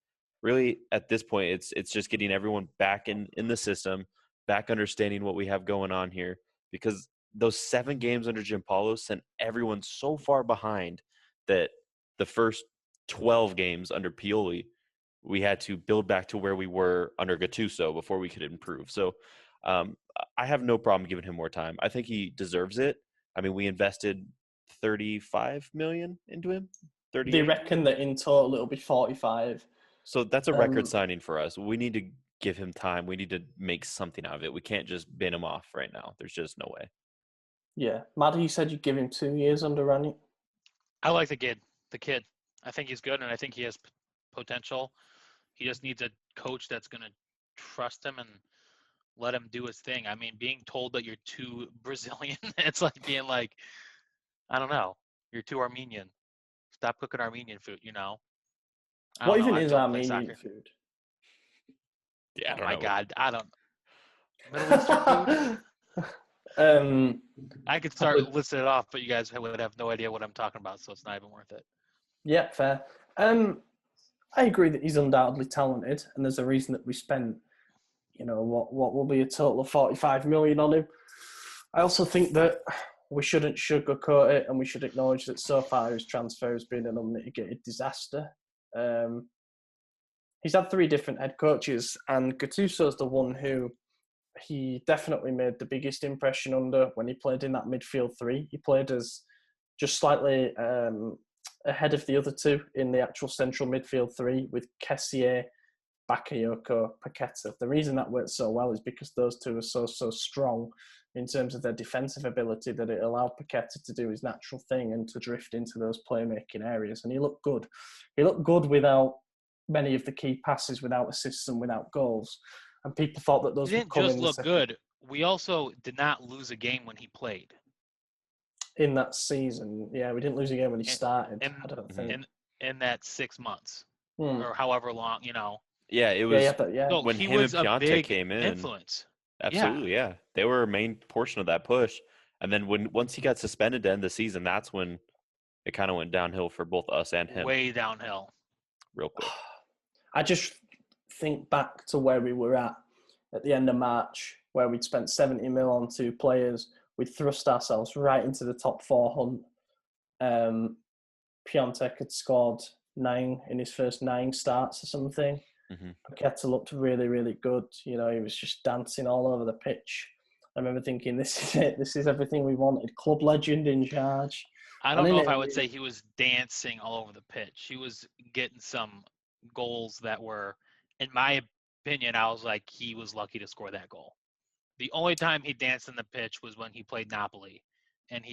[SPEAKER 3] really, at this point, it's just getting everyone back in the system, back understanding what we have going on here. Because those 7 games under Gianpaolo sent everyone so far behind that the first 12 games under Pioli, we had to build back to where we were under Gattuso before we could improve. So I have no problem giving him more time. I think he deserves it. I mean, we invested 35 million into him. 38.
[SPEAKER 2] They reckon that in total it'll be 45.
[SPEAKER 3] So that's a record signing for us. We need to give him time. We need to make something out of it. We can't just bin him off right now. There's just no way.
[SPEAKER 2] Yeah. Maddie, you said you'd give him 2 years under Ranić.
[SPEAKER 4] I like the kid. I think he's good, and I think he has potential. He just needs a coach that's going to trust him and let him do his thing. I mean, being told that you're too Brazilian, it's like being like, I don't know, you're too Armenian. Stop cooking Armenian food, you know? I
[SPEAKER 2] What
[SPEAKER 4] don't know.
[SPEAKER 2] even
[SPEAKER 4] I
[SPEAKER 2] is
[SPEAKER 4] don't play
[SPEAKER 2] Armenian
[SPEAKER 4] soccer.
[SPEAKER 2] food?
[SPEAKER 3] Yeah, I
[SPEAKER 4] Oh
[SPEAKER 3] don't
[SPEAKER 4] my
[SPEAKER 3] know.
[SPEAKER 4] God, I don't. Middle Eastern food? I could start listing it off, but you guys would have no idea what I'm talking about, so it's not even worth it.
[SPEAKER 2] Yeah, fair. I agree that he's undoubtedly talented, and there's a reason that we spent, what will be a total of 45 million on him. I also think that we shouldn't sugarcoat it, and we should acknowledge that so far his transfer has been an unmitigated disaster. He's had 3 different head coaches, and Gattuso's the one who he definitely made the biggest impression under when he played in that midfield 3. He played as just slightly ahead of the other 2 in the actual central midfield 3 with Kessié, Bakayoko, Paqueta. The reason that worked so well is because those 2 are so strong in terms of their defensive ability that it allowed Paqueta to do his natural thing and to drift into those playmaking areas. And he looked good. He looked good without many of the key passes, without assists and without goals. And people thought that those
[SPEAKER 4] He
[SPEAKER 2] would
[SPEAKER 4] didn't
[SPEAKER 2] come
[SPEAKER 4] just
[SPEAKER 2] in
[SPEAKER 4] look good. We also did not lose a game when he played.
[SPEAKER 2] in that season. Yeah, we didn't lose a game when he started.
[SPEAKER 4] In,
[SPEAKER 2] I don't think.
[SPEAKER 4] in that 6 months
[SPEAKER 2] Hmm.
[SPEAKER 4] or however long,
[SPEAKER 3] Yeah, it was
[SPEAKER 4] So
[SPEAKER 3] when
[SPEAKER 4] he
[SPEAKER 3] him
[SPEAKER 4] was
[SPEAKER 3] and
[SPEAKER 4] a
[SPEAKER 3] Piontek
[SPEAKER 4] big
[SPEAKER 3] came in.
[SPEAKER 4] influence.
[SPEAKER 3] Absolutely, yeah. They were a main portion of that push. And then once he got suspended to end the season, that's when it kind of went downhill for both us and him.
[SPEAKER 4] Way downhill.
[SPEAKER 3] Real quick.
[SPEAKER 2] I just think back to where we were at the end of March, where we'd spent 70 mil on 2 players. We'd thrust ourselves right into the top 4 hunt. Piontek had scored 9 in his first 9 starts or something.
[SPEAKER 3] Mm-hmm.
[SPEAKER 2] Paqueta looked really, really good. He was just dancing all over the pitch. I remember thinking, this is it. This is everything we wanted. Club legend in charge.
[SPEAKER 4] I don't know if I would say he was dancing all over the pitch. He was getting some goals that were, in my opinion, I was like, he was lucky to score that goal. The only time he danced in the pitch was when he played Napoli, and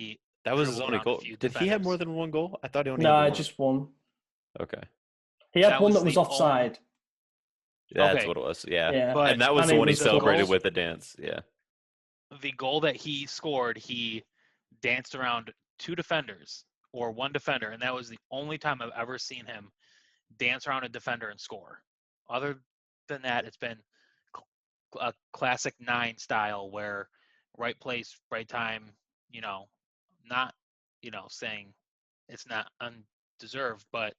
[SPEAKER 3] that was his only goal. Did he have more than 1 goal? I thought he only had 1.
[SPEAKER 2] No, just 1.
[SPEAKER 3] Okay.
[SPEAKER 2] He had one that was offside.
[SPEAKER 3] That's what it was. Yeah.
[SPEAKER 4] But,
[SPEAKER 3] and that was the one he celebrated with the dance. Yeah.
[SPEAKER 4] The goal that he scored, he danced around 2 defenders or 1 defender, and that was the only time I've ever seen him dance around a defender and score. Other than that, it's been a classic 9 style where right place, right time, not, saying it's not undeserved, but,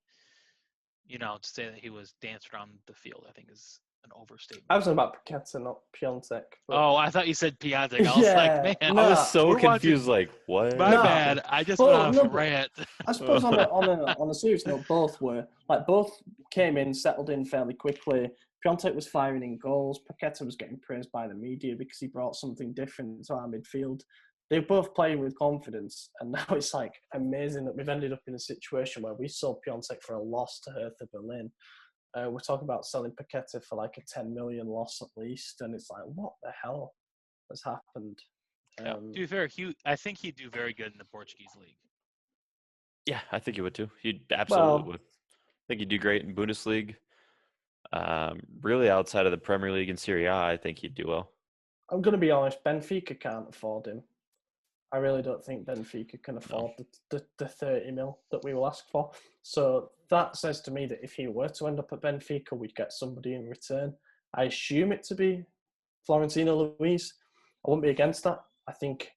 [SPEAKER 4] to say that he was dancing around the field, I think is an overstatement.
[SPEAKER 2] I was about Paqueta, not Piontek. But...
[SPEAKER 4] Oh, I thought you said Piontek. I was like, man.
[SPEAKER 3] I was so confused, like, what?
[SPEAKER 4] My bad. I just went on a rant.
[SPEAKER 2] I suppose on a serious note, both came in, settled in fairly quickly. Piontek was firing in goals. Paqueta was getting praised by the media because he brought something different to our midfield. They were both playing with confidence, and now it's like amazing that we've ended up in a situation where we sold Piontek for a loss to Hertha Berlin. We're talking about selling Paqueta for like a 10 million loss at least, and it's like, what the hell has happened?
[SPEAKER 4] To be fair, I think he'd do very good in the Portuguese league.
[SPEAKER 3] Yeah, I think he would too. He absolutely would. I think he'd do great in Bundesliga. Really, outside of the Premier League and Serie A, I think he'd do well.
[SPEAKER 2] I'm going to be honest, Benfica can't afford him. I really don't think Benfica can afford the 30 mil that we will ask for. So that says to me that if he were to end up at Benfica, we'd get somebody in return. I assume it to be Florentino Luis. I wouldn't be against that. I think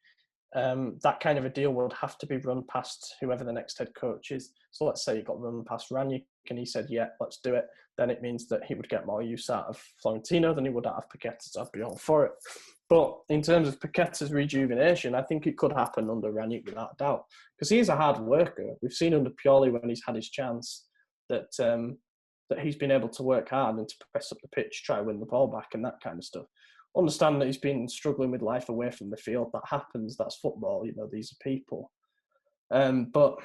[SPEAKER 2] that kind of a deal would have to be run past whoever the next head coach is. So let's say it got run past Ranić and he said, yeah, let's do it. Then it means that he would get more use out of Florentino than he would out of Paqueta. So I'd be all for it. But in terms of Paqueta's rejuvenation, I think it could happen under Ranić without a doubt. Because he is a hard worker. We've seen under Pioli when he's had his chance that he's been able to work hard and to press up the pitch, try to win the ball back and that kind of stuff. Understand that he's been struggling with life away from the field. That happens. That's football. These are people. But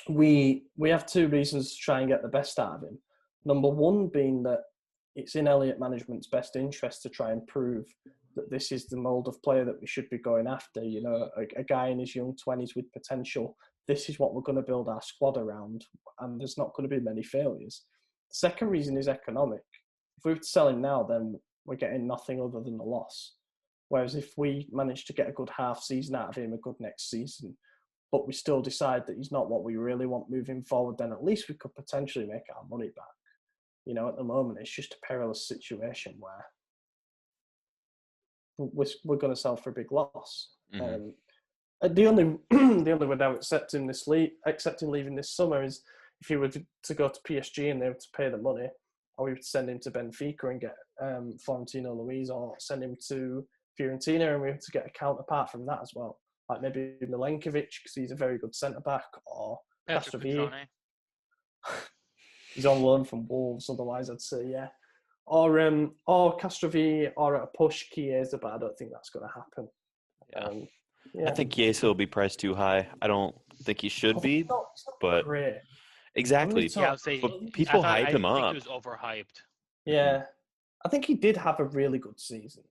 [SPEAKER 2] we have 2 reasons to try and get the best out of him. Number one being that it's in Elliott management's best interest to try and prove that this is the mould of player that we should be going after. You know, a guy in his young 20s with potential. This is what we're going to build our squad around, and there's not going to be many failures. The second reason is economic. If we were to sell him now, then we're getting nothing other than a loss. Whereas if we manage to get a good half season out of him, a good next season, but we still decide that he's not what we really want moving forward, then at least we could potentially make our money back. You know, at the moment, it's just a perilous situation where we're going to sell for a big loss. The only way I would accept him leaving this summer is if he were to go to PSG and they were to pay the money, or we would send him to Benfica and get Florentino Luis, or send him to Fiorentina and we have to get a counterpart from that as well. Like maybe Milenkovic, because he's a very good centre-back, or Castrovilli. He's on loan from Wolves, otherwise I'd say, yeah. Or Castrovilli, or at a push, Chiesa, but I don't think that's going to happen.
[SPEAKER 3] I think Chiesa will be priced too high. I don't think he should be, but
[SPEAKER 2] great.
[SPEAKER 3] Exactly.
[SPEAKER 4] Yeah, I would say
[SPEAKER 3] but people hype him up.
[SPEAKER 4] I think he was overhyped.
[SPEAKER 2] Yeah. I think he did have a really good season.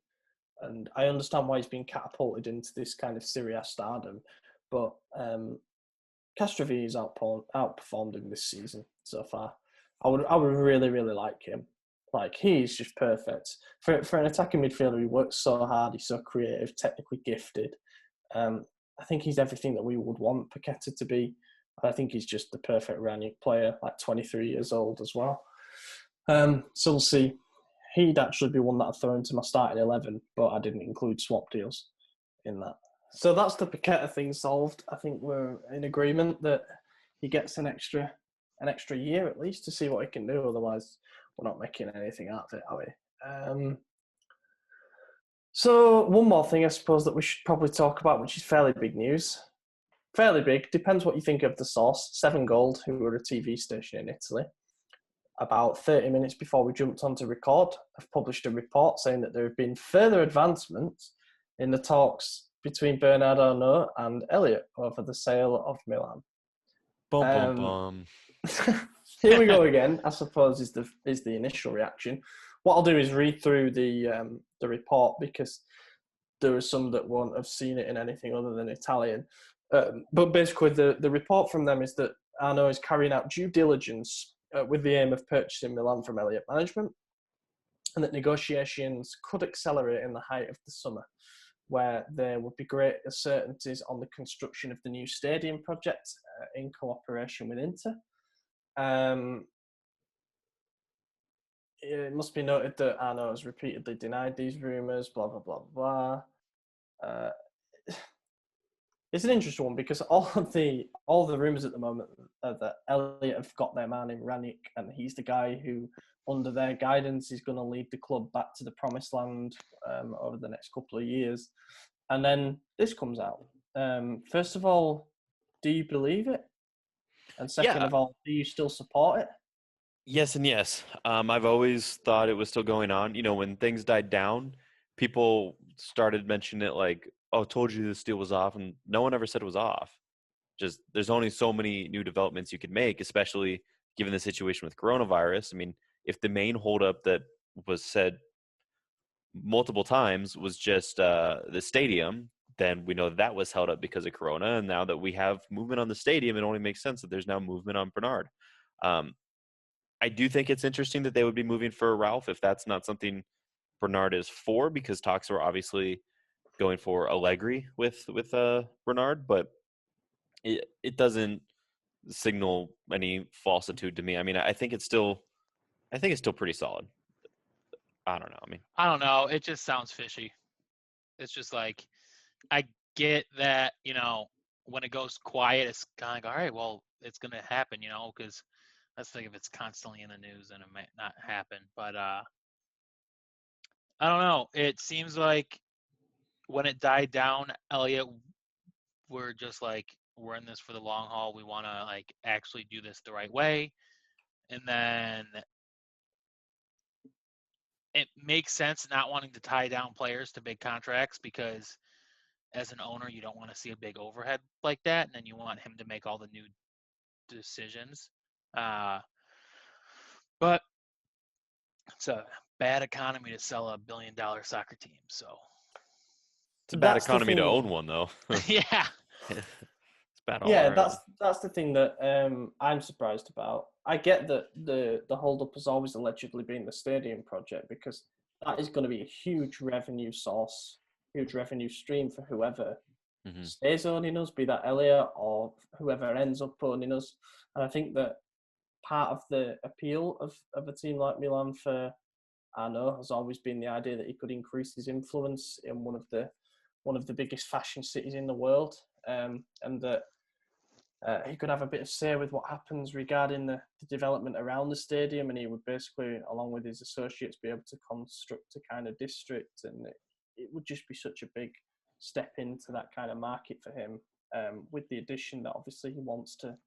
[SPEAKER 2] And I understand why he's been catapulted into this kind of Serie A stardom. But Castrovilli has outperformed him this season so far. I would really, really like him. Like, he's just perfect. For an attacking midfielder, he works so hard, he's so creative, technically gifted. I think he's everything that we would want Paqueta to be. I think he's just the perfect Ranić player, like 23 years old as well. So we'll see. He'd actually be one that I'd throw into my starting 11, but I didn't include swap deals in that. So that's the Paqueta thing solved. I think we're in agreement that he gets an extra year at least to see what he can do. Otherwise, we're not making anything out of it, are we? So one more thing I suppose that we should probably talk about, which is fairly big news. Fairly big, depends what you think of the source. 7 Gold, who were a TV station in Italy, about 30 minutes before we jumped on to record, have published a report saying that there have been further advancements in the talks between Bernard Arnault and Elliott over the sale of Milan.
[SPEAKER 3] Bum, bum, bum.
[SPEAKER 2] Here we go again, I suppose, is the initial reaction. What I'll do is read through the report, because there are some that won't have seen it in anything other than Italian. But basically, the report from them is that Arnault is carrying out due diligence with the aim of purchasing Milan from Elliott management, and that negotiations could accelerate in the height of the summer, where there would be greater certainties on the construction of the new stadium project in cooperation with Inter. It must be noted that Arnault has repeatedly denied these rumours, blah, blah, blah, blah. It's an interesting one, because all the rumours at the moment are that Elliott have got their man in Ranić, and he's the guy who, under their guidance, is going to lead the club back to the promised land over the next couple of years. And then this comes out. First of all, do you believe it? And second of all, do you still support it?
[SPEAKER 3] Yes and yes. I've always thought it was still going on. You know, when things died down, people started mentioning it like, oh, told you this deal was off. And no one ever said it was off. Just there's only so many new developments you could make, especially given the situation with coronavirus. I mean, if the main holdup that was said multiple times was just the stadium, then we know that was held up because of Corona. And now that we have movement on the stadium, it only makes sense that there's now movement on Bernard. I do think it's interesting that they would be moving for Ralph if that's not something Bernard is for, because talks were obviously going for Allegri with Bernard, but it doesn't signal any falsitude to me. I mean, I think it's still pretty solid. I don't know.
[SPEAKER 4] I don't know. It just sounds fishy. It's just like, I get that, you know, when it goes quiet, it's kind of like, all right, well, it's going to happen, you know, because let's think if it's constantly in the news, then it might not happen. But I don't know. It seems like when it died down, Elliott, we're just like, we're in this for the long haul. We want to like actually do this the right way. And then it makes sense not wanting to tie down players to big contracts, because as an owner, you don't want to see a big overhead like that. And then you want him to make all the new decisions. But It's a bad economy to sell a $1 billion soccer team. So
[SPEAKER 3] It's a bad
[SPEAKER 2] That's the
[SPEAKER 3] economy to
[SPEAKER 2] thing.
[SPEAKER 3] own one, though.
[SPEAKER 4] yeah,
[SPEAKER 3] It's bad all
[SPEAKER 2] Yeah,
[SPEAKER 3] around.
[SPEAKER 2] that's the thing that I'm surprised about. I get that the hold up has always allegedly been the stadium project, because that is going to be a huge revenue source, huge revenue stream for whoever
[SPEAKER 3] Mhm.
[SPEAKER 2] stays owning us, be that Elliot or whoever ends up owning us. And I think that part of the appeal of a team like Milan for Arnault has always been the idea that he could increase his influence in one of the biggest fashion cities in the world, and that he could have a bit of say with what happens regarding the development around the stadium, and he would basically, along with his associates, be able to construct a kind of district, and it would just be such a big step into that kind of market for him, with the addition that obviously he wants to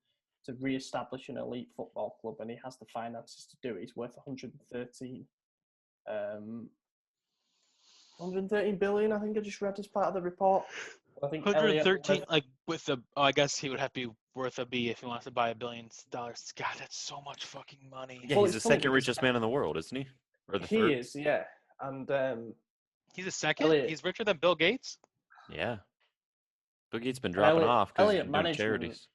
[SPEAKER 2] re-establish an elite football club, and he has the finances to do it. He's worth 113 billion, I think I just read as part of the report. I think Elliot
[SPEAKER 4] 113. Like with the, I guess he would have to be worth a B if he wants to buy $1 billion. God, that's so much fucking money.
[SPEAKER 3] Yeah,
[SPEAKER 2] Well,
[SPEAKER 3] he's the
[SPEAKER 2] it's funny
[SPEAKER 3] second
[SPEAKER 2] because
[SPEAKER 3] richest man in the world, isn't he? Or the
[SPEAKER 2] he
[SPEAKER 3] third?
[SPEAKER 2] is, yeah. And
[SPEAKER 4] He's a second.
[SPEAKER 2] Elliot,
[SPEAKER 4] He's richer than Bill Gates.
[SPEAKER 3] Yeah. Bill Gates been dropping off because he's
[SPEAKER 2] Elliot
[SPEAKER 3] been doing charities.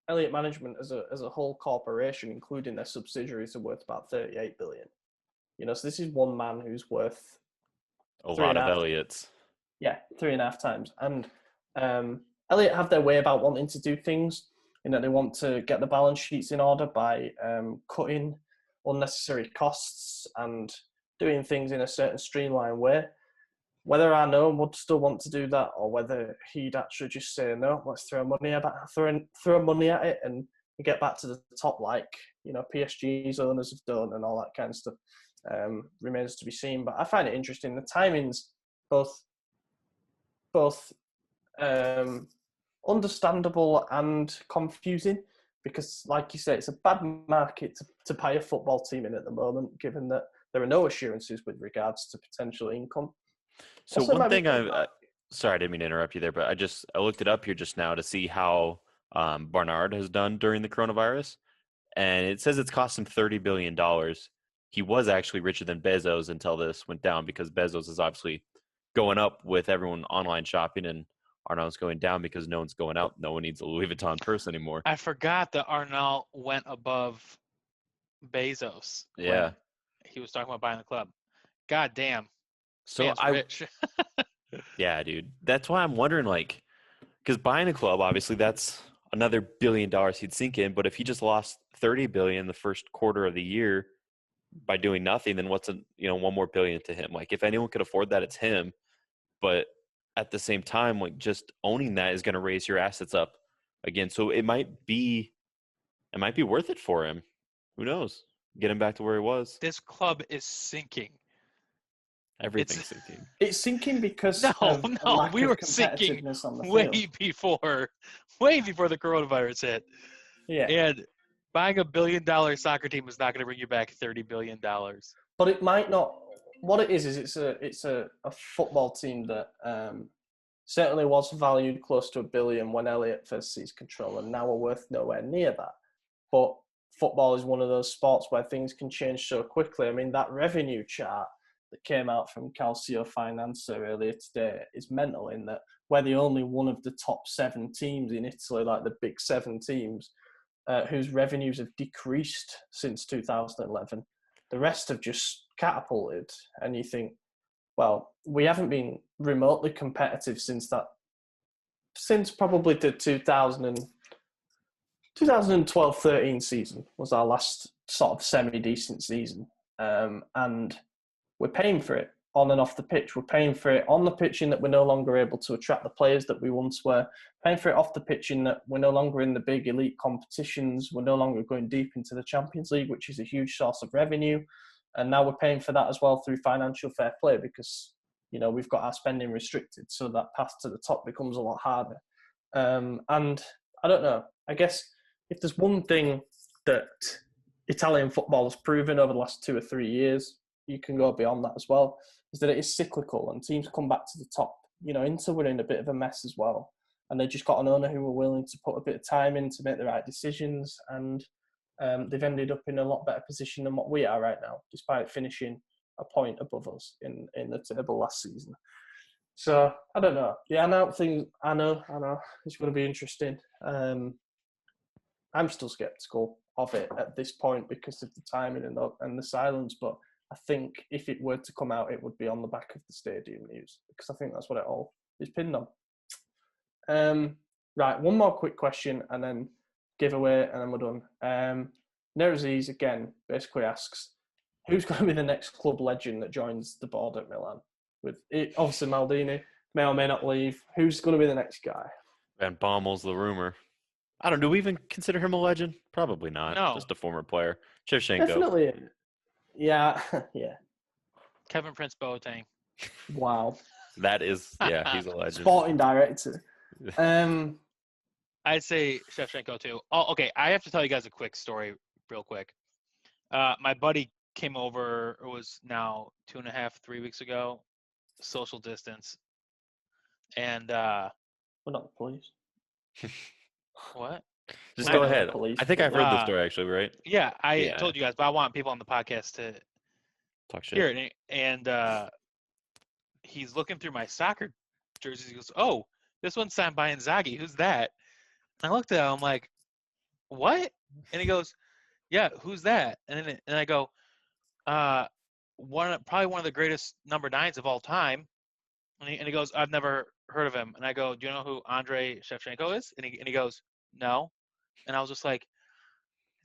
[SPEAKER 2] Elliot Management as a whole corporation, including their subsidiaries, are worth about 38 billion. You know, so this is one man who's worth
[SPEAKER 3] A
[SPEAKER 2] three
[SPEAKER 3] lot
[SPEAKER 2] and a
[SPEAKER 3] of
[SPEAKER 2] half-
[SPEAKER 3] Elliots.
[SPEAKER 2] Yeah, 3.5 times. And Elliot have their way about wanting to do things. You know, they want to get the balance sheets in order by cutting unnecessary costs and doing things in a certain streamlined way. Whether Arnault would still want to do that, or whether he'd actually just say, no, let's throw money at it and get back to the top, like, you know, PSG's owners have done, and all that kind of stuff, remains to be seen. But I find it interesting. The timing's both understandable and confusing, because, like you say, it's a bad market to buy a football team in at the moment, given that there are no assurances with regards to potential income.
[SPEAKER 3] So
[SPEAKER 2] Also,
[SPEAKER 3] one thing sorry, I didn't mean to interrupt you there, but I looked it up here just now to see how Barnard has done during the coronavirus, and it says it's cost him $30 billion. He was actually richer than Bezos until this went down, because Bezos is obviously going up with everyone online shopping, and Arnault's going down because no one's going out. No one needs a Louis Vuitton purse anymore.
[SPEAKER 4] I forgot that Arnault went above Bezos.
[SPEAKER 3] Yeah.
[SPEAKER 4] When he was talking about buying the club. God damn.
[SPEAKER 3] So
[SPEAKER 4] Man's rich.
[SPEAKER 3] Yeah, dude. That's why I'm wondering, like, because buying a club, obviously, that's another $1 billion he'd sink in. But if he just lost $30 billion the first quarter of the year by doing nothing, then what's one more billion to him? Like, if anyone could afford that, it's him. But at the same time, like, just owning that is going to raise your assets up again. So it might be worth it for him. Who knows? Get him back to where he was.
[SPEAKER 4] This club is sinking.
[SPEAKER 3] Everything's sinking.
[SPEAKER 2] It's sinking because
[SPEAKER 4] we were sinking way before the coronavirus hit.
[SPEAKER 2] Yeah,
[SPEAKER 4] and buying a $1 billion soccer team is not going to bring you back $30 billion.
[SPEAKER 2] but it might not. What it is it's a football team that certainly was valued close to $1 billion when Elliot first seized control, and now are worth nowhere near that. But football is one of those sports where things can change so quickly. I mean, that revenue chart that came out from Calcio Finanza earlier today is mental, in that we're the only one of the top 7 teams in Italy, like the big 7 teams, whose revenues have decreased since 2011. The rest have just catapulted, and you think, well, we haven't been remotely competitive since probably the 2012-13 season was our last sort of semi-decent season. And we're paying for it on and off the pitch. We're paying for it on the pitch in that we're no longer able to attract the players that we once were. Paying for it off the pitch in that we're no longer in the big elite competitions. We're no longer going deep into the Champions League, which is a huge source of revenue. And now we're paying for that as well through financial fair play, because, you know, we've got our spending restricted. So that path to the top becomes a lot harder. And I don't know. I guess if there's one thing that Italian football has proven over the last 2 or 3 years, you can go beyond that as well, is that it is cyclical and teams come back to the top. You know, Inter were in a bit of a mess as well, and they just got an owner who were willing to put a bit of time in to make the right decisions, and they've ended up in a lot better position than what we are right now, despite finishing a point above us in the table last season. So I don't know. The Arnault thing, I know, it's going to be interesting. I'm still sceptical of it at this point because of the timing and the silence. But I think if it were to come out, it would be on the back of the stadium news because I think that's what it all is pinned on. Right, one more quick question and then giveaway, and then we're done. Neraziz again basically asks, who's going to be the next club legend that joins the board at Milan? With it, obviously Maldini may or may not leave. Who's going to be the next guy?
[SPEAKER 3] Van Bommel's the rumor. I don't know. Do we even consider him a legend? Probably not.
[SPEAKER 4] No.
[SPEAKER 3] Just a former player. Shevchenko.
[SPEAKER 2] Definitely. Yeah.
[SPEAKER 4] Kevin Prince Boateng.
[SPEAKER 2] Wow.
[SPEAKER 3] That is, yeah, he's a legend.
[SPEAKER 2] Sporting director.
[SPEAKER 4] I'd say Shevchenko too. Oh, okay. I have to tell you guys a quick story real quick. My buddy came over, it was now 2.5, 3 weeks ago, social distance. And
[SPEAKER 2] we're not the police.
[SPEAKER 4] What?
[SPEAKER 3] Just go ahead.
[SPEAKER 2] Police,
[SPEAKER 3] I think I've heard the story actually, right?
[SPEAKER 4] Yeah, I
[SPEAKER 3] Yeah.
[SPEAKER 4] told you guys, but I want people on the podcast to
[SPEAKER 3] Talk shit.
[SPEAKER 4] hear it. And he's looking through my soccer jerseys. He goes, "Oh, this one's signed by Inzaghi. Who's that?" I looked at him. I'm like, "What?" And he goes, "Yeah, who's that?" And I go, probably one of the greatest number 9s of all time." And he goes, "I've never heard of him." And I go, "Do you know who Andrei Shevchenko is?" And he goes, "No." And I was just like,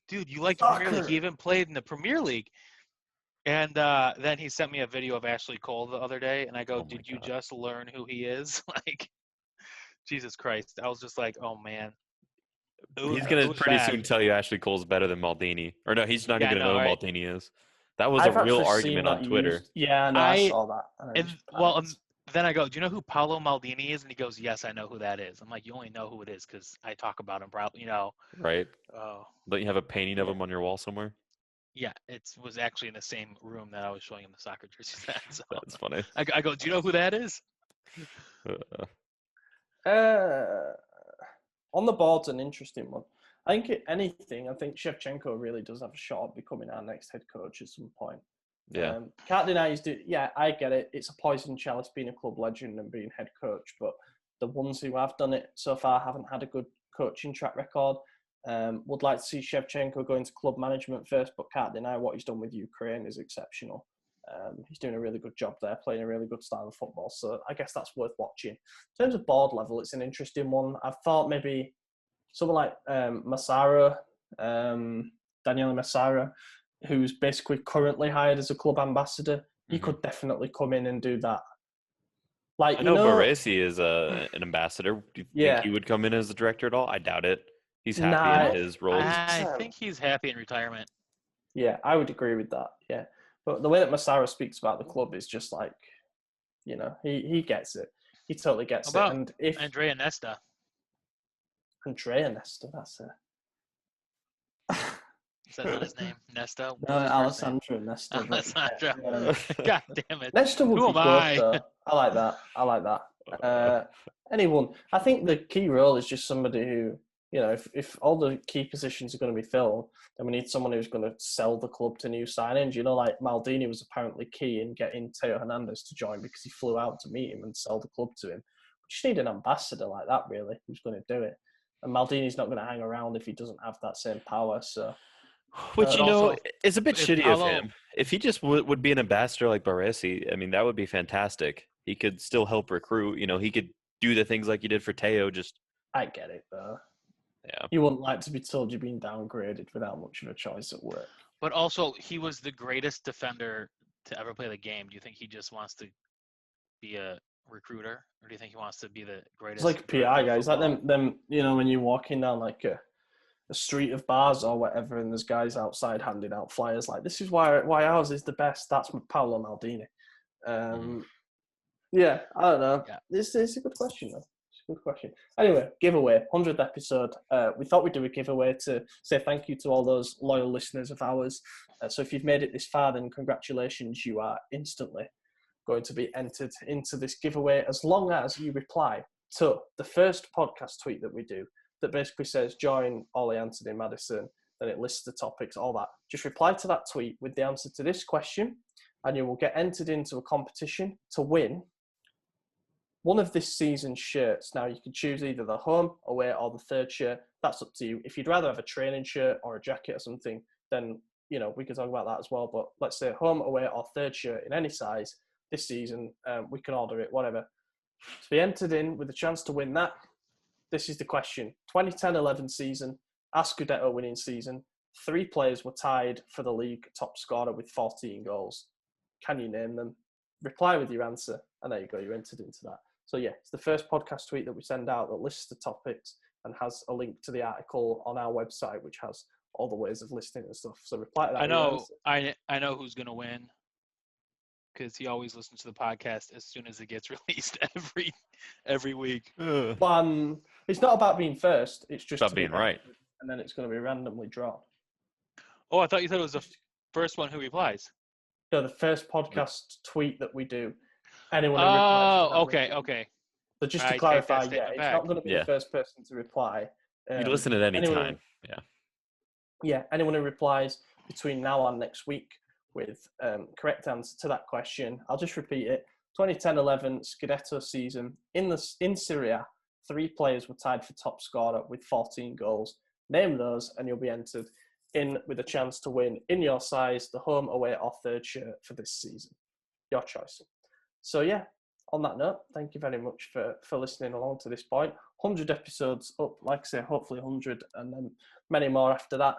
[SPEAKER 4] "Dude, you like the Premier League? He even played in the Premier League." And then he sent me a video of Ashley Cole the other day, and I go, "Did you just learn who he is?" Like, Jesus Christ! I was just like, "Oh man."
[SPEAKER 3] He's gonna pretty soon tell you Ashley Cole's better than Maldini, or no, he's not even gonna know who Maldini is. That was a real argument on Twitter.
[SPEAKER 2] Yeah, no, I saw that.
[SPEAKER 4] And then I go, "Do you know who Paolo Maldini is?" And he goes, "Yes, I know who that is." I'm like, "You only know who it is because I talk about him, probably, you know."
[SPEAKER 3] Right.
[SPEAKER 4] Oh.
[SPEAKER 3] Don't you have a painting of him on your wall somewhere?
[SPEAKER 4] Yeah, it was actually in the same room that I was showing him the soccer jerseys at. So
[SPEAKER 3] that's funny.
[SPEAKER 4] I go, "Do you know who that is?"
[SPEAKER 2] On the board's an interesting one. I think Shevchenko really does have a shot at becoming our next head coach at some point.
[SPEAKER 3] Yeah.
[SPEAKER 2] Can't deny I get it. It's a poison chalice being a club legend and being head coach, but the ones who have done it so far haven't had a good coaching track record. Would like to see Shevchenko go into club management first, but can't deny what he's done with Ukraine is exceptional. He's doing a really good job there, playing a really good style of football. So I guess that's worth watching. In terms of board level, it's an interesting one. I thought maybe someone like Massaro, Daniele Massaro, who's basically currently hired as a club ambassador, he could definitely come in and do that. Like,
[SPEAKER 3] I know Baresi is an ambassador. Do you think he would come in as a director at all? I doubt it. He's happy in his role.
[SPEAKER 4] I think he's happy in retirement.
[SPEAKER 2] Yeah, I would agree with that. Yeah. But the way that Massaro speaks about the club is just like, you know, he gets it. He totally gets it. And if
[SPEAKER 4] Andrea Nesta,
[SPEAKER 2] that's it.
[SPEAKER 4] Is that not his name? Nesta?
[SPEAKER 2] No, Alessandro Nesta.
[SPEAKER 4] Alessandro. God damn it.
[SPEAKER 2] Nesta would be good, though. I like that. Anyone. I think the key role is just somebody who, you know, if all the key positions are going to be filled, then we need someone who's going to sell the club to new signings. You know, like Maldini was apparently key in getting Teo Hernandez to join because he flew out to meet him and sell the club to him. We just need an ambassador like that, really, who's going to do it. And Maldini's not going to hang around if he doesn't have that same power. So,
[SPEAKER 3] which, you know, it's a bit shitty of him. If he just would be an ambassador like Baresi, I mean, that would be fantastic. He could still help recruit. You know, he could do the things like he did for Teo.
[SPEAKER 2] I get it, though.
[SPEAKER 3] Yeah.
[SPEAKER 2] You wouldn't like to be told you're being downgraded without much of a choice at work.
[SPEAKER 4] But also, he was the greatest defender to ever play the game. Do you think he just wants to be a recruiter, or do you think he wants to be the greatest?
[SPEAKER 2] It's like PR guys, like them. You know, when you're walking down like a street of bars or whatever, and there's guys outside handing out flyers like, "This is why ours is the best." That's Paolo Maldini. Yeah, I don't know. Yeah. This is a good question, though. Good question. Anyway, giveaway, 100th episode. We thought we'd do a giveaway to say thank you to all those loyal listeners of ours. So if you've made it this far, then congratulations. You are instantly going to be entered into this giveaway as long as you reply to the first podcast tweet that we do that basically says, join Ollie, Anthony, Madison, then it lists the topics, all that. Just reply to that tweet with the answer to this question, and you will get entered into a competition to win one of this season's shirts. Now, you can choose either the home, away, or the third shirt. That's up to you. If you'd rather have a training shirt or a jacket or something, then, you know, we can talk about that as well. But let's say home, away, or third shirt in any size this season, we can order it, whatever. To be entered in with a chance to win that, this is the question. 2010-11 season, our Scudetto winning season, 3 players were tied for the league top scorer with 14 goals. Can you name them? Reply with your answer, and there you go, you're entered into that. So yeah, it's the first podcast tweet that we send out that lists the topics and has a link to the article on our website, which has all the ways of listing and stuff. So reply to that.
[SPEAKER 4] I know who's gonna win, because he always listens to the podcast as soon as it gets released every week.
[SPEAKER 2] But it's not about being first. It's just
[SPEAKER 3] about being right.
[SPEAKER 2] And then it's going to be randomly drawn.
[SPEAKER 4] Oh, I thought you said it was the first one who replies.
[SPEAKER 2] So the first podcast tweet that we do, anyone who replies.
[SPEAKER 4] Oh, okay.
[SPEAKER 2] So just to clarify, it's not going to be the first person to reply.
[SPEAKER 3] You can listen at any time.
[SPEAKER 2] Yeah, anyone who replies between now and next week with correct answer to that question. I'll just repeat it. 2010-11 Scudetto season. In Serie A, 3 players were tied for top scorer with 14 goals. Name those and you'll be entered in with a chance to win in your size, the home, away, or third shirt for this season. Your choice. So yeah, on that note, thank you very much for listening along to this point. 100 episodes up, like I say, hopefully 100, and then many more after that.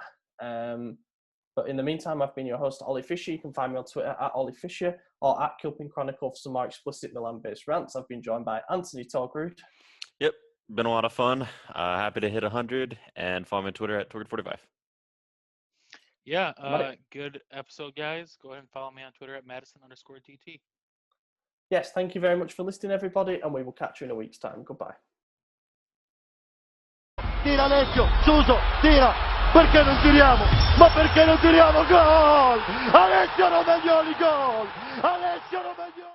[SPEAKER 2] But in the meantime, I've been your host, Ollie Fisher. You can find me on Twitter at Ollie Fisher or at Kilpin Chronicle for some more explicit Milan-based rants. I've been joined by Anthony Torgrud.
[SPEAKER 3] Yep, been a lot of fun. Happy to hit 100, and follow me on Twitter at Torgrud45.
[SPEAKER 4] Yeah, good episode, guys. Go ahead and follow me on Twitter at Madison_DT.
[SPEAKER 2] Yes, thank you very much for listening, everybody, and we will catch you in a week's time. Goodbye.
[SPEAKER 1] Tira Alessio, Suso, tira, perché non tiriamo? Ma perché non tiriamo? Gol! Alessio Romagnoli, gol! Alessio Romagnoli!